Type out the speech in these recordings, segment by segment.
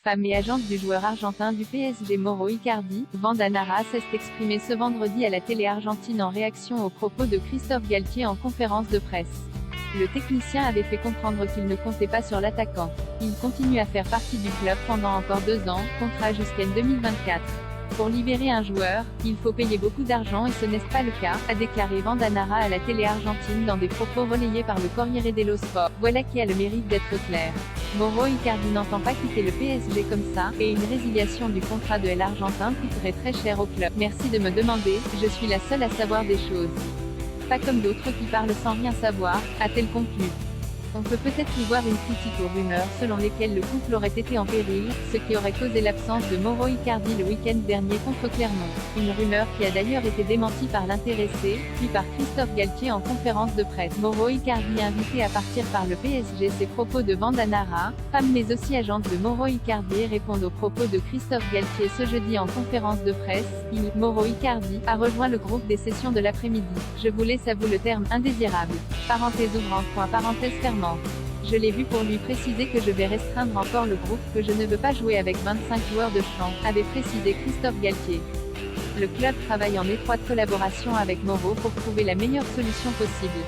Femme et agente du joueur argentin du PSG Mauro Icardi, Wanda Nara s'est exprimée ce vendredi à la télé argentine en réaction aux propos de Christophe Galtier en conférence de presse. Le technicien avait fait comprendre qu'il ne comptait pas sur l'attaquant. Il continue à faire partie du club pendant encore 2 ans, contrat jusqu'en 2024. Pour libérer un joueur, il faut payer beaucoup d'argent et ce n'est pas le cas, a déclaré Wanda Nara à la télé argentine dans des propos relayés par le Corriere dello Sport. Voilà qui a le mérite d'être clair. Mauro Icardi n'entend pas quitter le PSG comme ça, et une résiliation du contrat de l'Argentin coûterait très cher au club. Merci de me demander, je suis la seule à savoir des choses. Pas comme d'autres qui parlent sans rien savoir, a-t-elle conclu. On peut peut-être y voir une critique aux rumeurs selon lesquelles le couple aurait été en péril, ce qui aurait causé l'absence de Mauro Icardi le week-end dernier contre Clermont. Une rumeur qui a d'ailleurs été démentie par l'intéressé, puis par Christophe Galtier en conférence de presse. Mauro Icardi invité à partir par le PSG. Ces propos de Wanda Nara, femme mais aussi agente de Mauro Icardi, répondent aux propos de Christophe Galtier ce jeudi en conférence de presse. Mauro Icardi, a rejoint le groupe des sessions de l'après-midi. Je vous laisse à vous le terme indésirable. Parenthèse ouvrante. Parenthèse fermante. Je l'ai vu pour lui préciser que je vais restreindre encore le groupe, que je ne veux pas jouer avec 25 joueurs de champ, avait précisé Christophe Galtier. Le club travaille en étroite collaboration avec Mauro pour trouver la meilleure solution possible.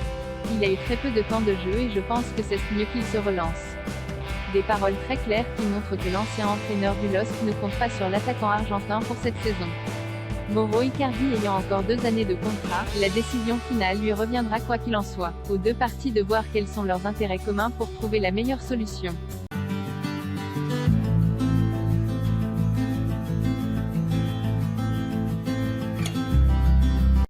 Il a eu très peu de temps de jeu et je pense que c'est mieux qu'il se relance. Des paroles très claires qui montrent que l'ancien entraîneur du LOSC ne compte pas sur l'attaquant argentin pour cette saison. Mauro Icardi ayant encore 2 années de contrat, la décision finale lui reviendra quoi qu'il en soit. Aux deux parties de voir quels sont leurs intérêts communs pour trouver la meilleure solution.